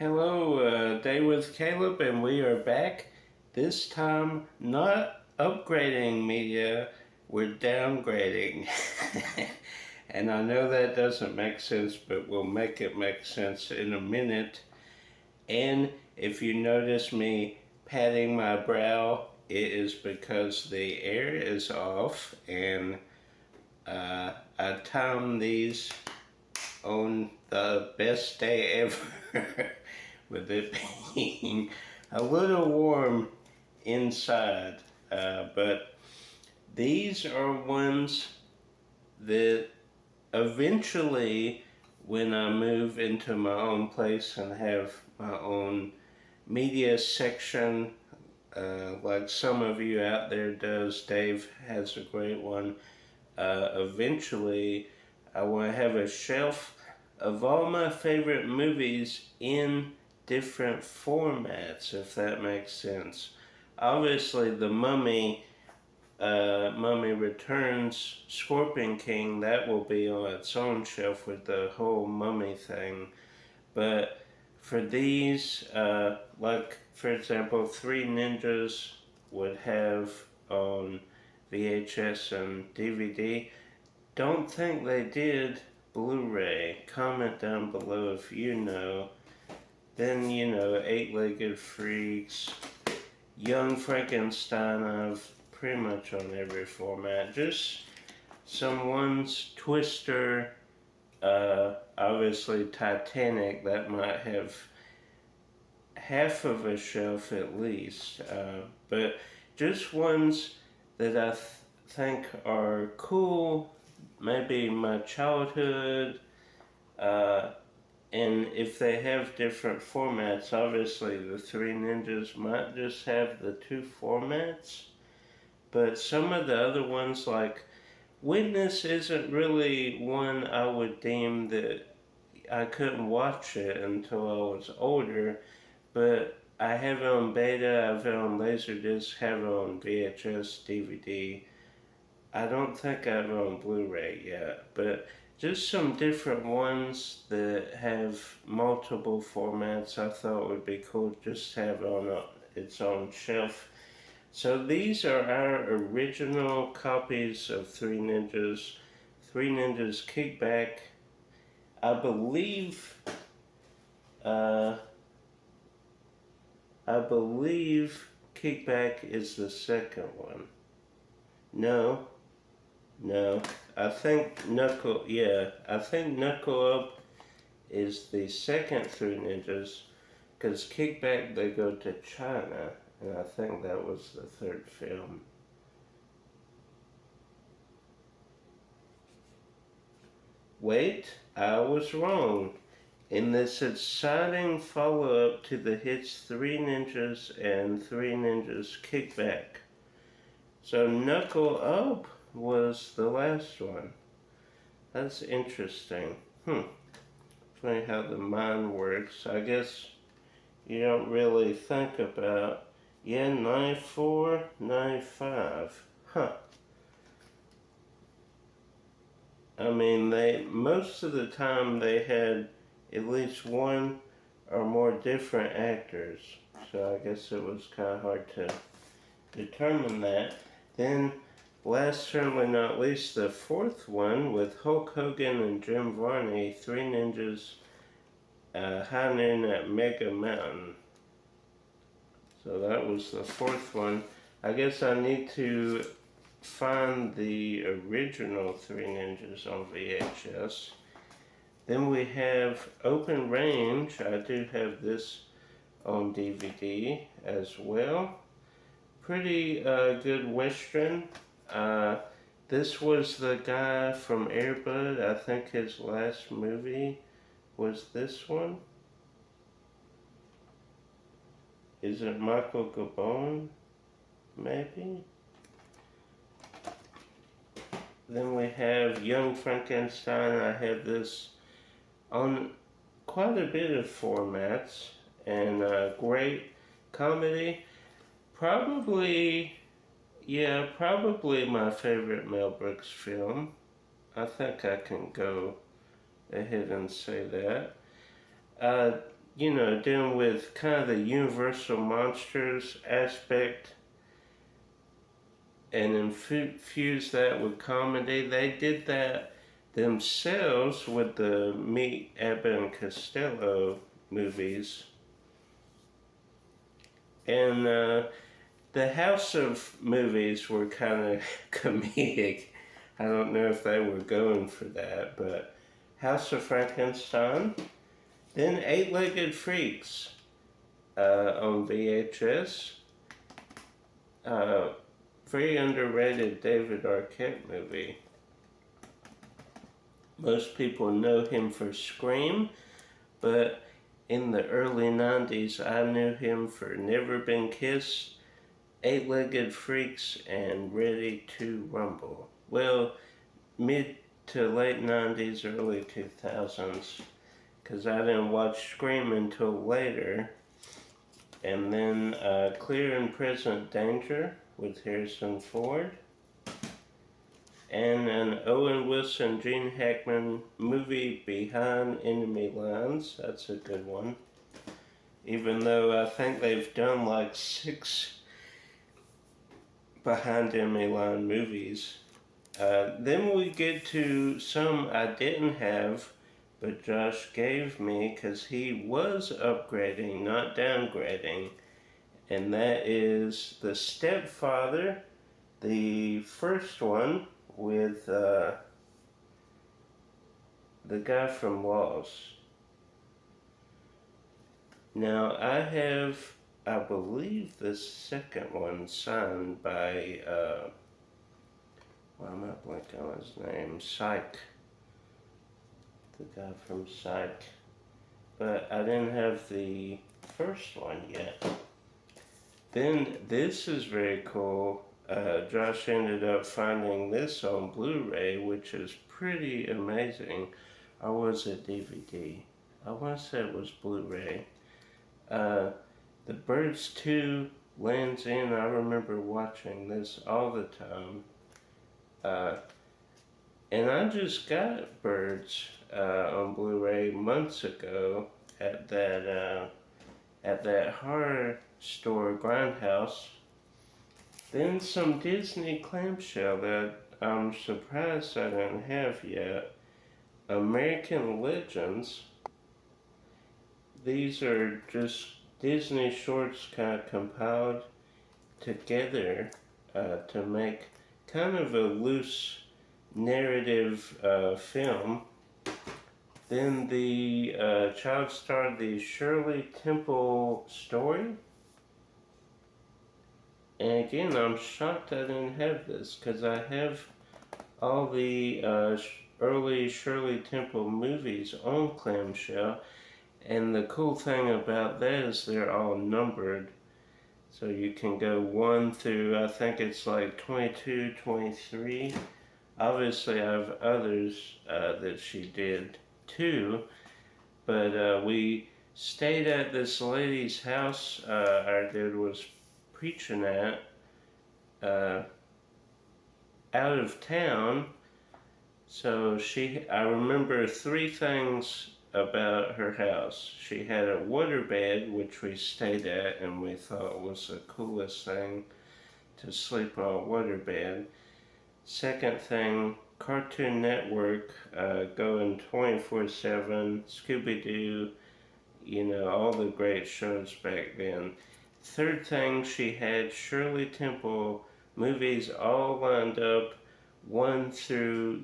Hello, Day with Caleb, and we are back. This time, not upgrading media, we're downgrading. And I know that doesn't make sense, but we'll make it make sense in a minute. And if you notice me patting my brow, it is because the air is off, and I timed these on the best day ever. With it being a little warm inside. But these are ones that eventually, when I move into my own place and have my own media section, like some of you out there does, Dave has a great one. Eventually, I want to have a shelf of all my favorite movies in different formats, if that makes sense. Obviously, the Mummy, Mummy Returns, Scorpion King, that will be on its own shelf with the whole Mummy thing. But for these, like for example, Three Ninjas would have on VHS and DVD. Don't think they did Blu-ray. Comment down below if you know. Then, Eight-Legged Freaks, Young Frankenstein, I've pretty much on every format. Just some ones, Twister, obviously Titanic, that might have half of a shelf at least. But just ones that I think are cool, maybe my childhood, and if they have different formats, obviously the Three Ninjas might just have the two formats. But some of the other ones, like Witness, isn't really one I would deem that I couldn't watch it until I was older. But I have it on beta, I have it on Laserdisc, have it on VHS, DVD. I don't think I have it on Blu-ray yet, but just some different ones that have multiple formats I thought would be cool just to have on its own shelf. So these are our original copies of Three Ninjas. Three Ninjas Kickback. I believe Kickback is the second one. No, I think Knuckle Up is the second Three Ninjas, because Kickback they go to China, and I think that was the third film. Wait, I was wrong. In this exciting follow-up to the hits Three Ninjas and Three Ninjas Kickback. So Knuckle Up was the last one. That's interesting. Funny how the mind works. I guess you don't really think about, 94, 95. I mean, most of the time they had at least one or more different actors. So I guess it was kind of hard to determine that. Then, last certainly not least, the fourth one with Hulk Hogan and Jim Varney, Three Ninjas, High Noon at Mega Mountain. So that was the fourth one. I guess I need to find the original Three Ninjas on VHS. Then we have Open Range. I do have this on DVD as well. Pretty good Western. This was the guy from Air Bud. I think his last movie was this one. Is it Michael Gabon? Maybe? Then we have Young Frankenstein. I have this on quite a bit of formats, and great comedy. Probably my favorite Mel Brooks film. I think I can go ahead and say that. dealing with kind of the universal monsters aspect and infuse that with comedy. They did that themselves with the Meet Abbott and Costello movies. And the House of movies were kind of comedic. I don't know if they were going for that, but House of Frankenstein. Then Eight-Legged Freaks on VHS. Very underrated David Arquette movie. Most people know him for Scream, but in the early 90s I knew him for Never Been Kissed, Eight-Legged Freaks, and Ready to Rumble. Well, mid to late 90s, early 2000s, because I didn't watch Scream until later. And then Clear and Present Danger with Harrison Ford. And an Owen Wilson, Gene Hackman movie, Behind Enemy Lines. That's a good one. Even though I think they've done like 6 Behind Enemy Line movies. Then we get to some I didn't have, but Josh gave me because he was upgrading, not downgrading. And that is The Stepfather, the first one with the guy from Lost. Now I have, I believe, the second one signed by, why am I blanking on his name? Psych. The guy from Psych. But I didn't have the first one yet. Then this is very cool. Josh ended up finding this on Blu-ray, which is pretty amazing. Or was it DVD? I want to say it was Blu-ray. The Birds 2 Lands In. I remember watching this all the time. And I just got Birds on Blu-ray months ago at that horror store Grindhouse. Then some Disney clamshell that I'm surprised I didn't have yet. American Legends. These are just Disney shorts kind of compiled together to make kind of a loose narrative film. Then the child star, the Shirley Temple story. And again, I'm shocked I didn't have this, because I have all the early Shirley Temple movies on clamshell. And the cool thing about that is they're all numbered. So you can go 1 through, I think it's like 22, 23. Obviously I have others that she did too. But we stayed at this lady's house our dad was preaching at out of town. So I remember 3 things about her house. She had a waterbed, which we stayed at and we thought was the coolest thing to sleep on a waterbed. Second thing, Cartoon Network going 24/7, Scooby-Doo, all the great shows back then. Third thing, she had Shirley Temple movies all lined up, 1 through,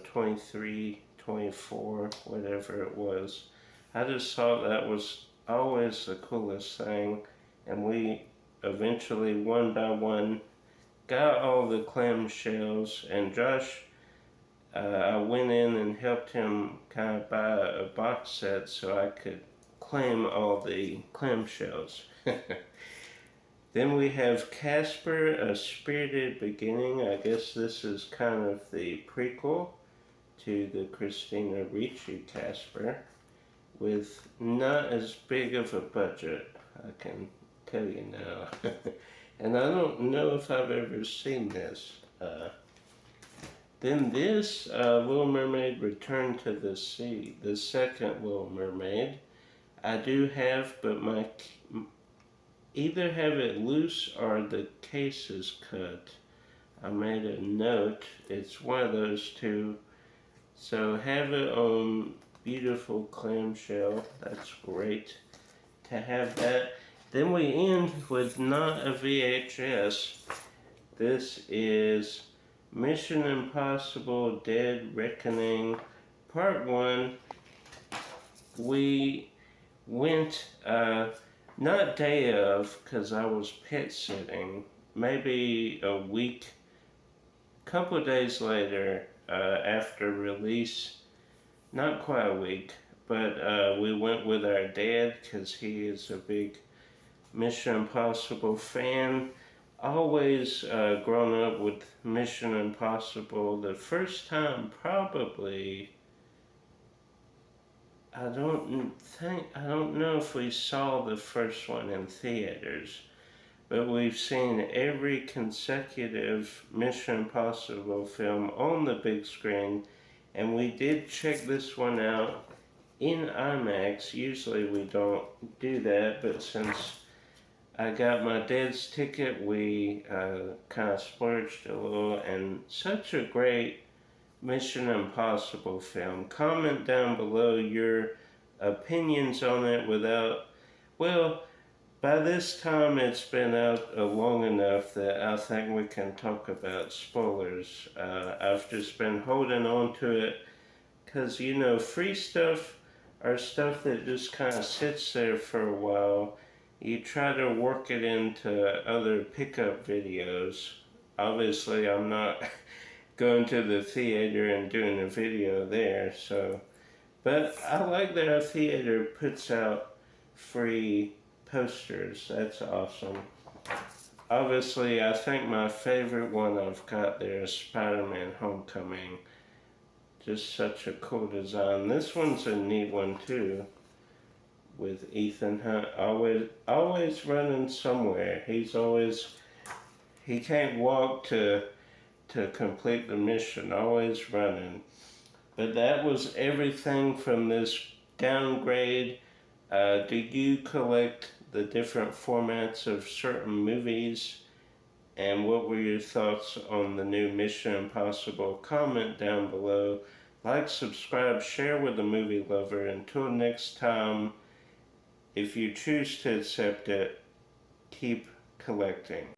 23, 24, whatever it was. I just thought that was always the coolest thing, and we eventually, one by one, got all the clamshells, and Josh, I went in and helped him kind of buy a box set so I could claim all the clamshells. Then we have Casper, A Spirited Beginning. I guess this is kind of the prequel to the Christina Ricci Casper, with not as big of a budget, I can tell you now. And I don't know if I've ever seen this. Then this, Little Mermaid Return to the Sea, the second Little Mermaid, I do have, but my either have it loose or the case is cut. I made a note. It's one of those two. So have it on beautiful clamshell. That's great to have that. Then we end with not a VHS. This is Mission Impossible Dead Reckoning Part 1. We went, not day of, because I was pet sitting, maybe a week, couple days later, after release, not quite a week, but we went with our dad because he is a big Mission Impossible fan. Always grown up with Mission Impossible. The first time probably, I don't know if we saw the first one in theaters, but we've seen every consecutive Mission Impossible film on the big screen, and we did check this one out in IMAX. Usually we don't do that, but since I got my dad's ticket, we kind of splurged a little, and such a great Mission Impossible film. Comment down below your opinions on it without, well, by this time it's been out long enough that I think we can talk about spoilers. I've just been holding on to it because, you know, free stuff or stuff that just kind of sits there for a while. You try to work it into other pickup videos. Obviously, I'm not going to the theater and doing a video there, so. But I like that our theater puts out free posters. That's awesome. Obviously, I think my favorite one I've got there is Spider-Man Homecoming. Just such a cool design. This one's a neat one too, with Ethan Hunt always running somewhere. He can't walk to complete the mission, always running. But that was everything from this downgrade. Do you collect the different formats of certain movies? And what were your thoughts on the new Mission Impossible? Comment down below. Like, subscribe, share with a movie lover. Until next time, if you choose to accept it, keep collecting.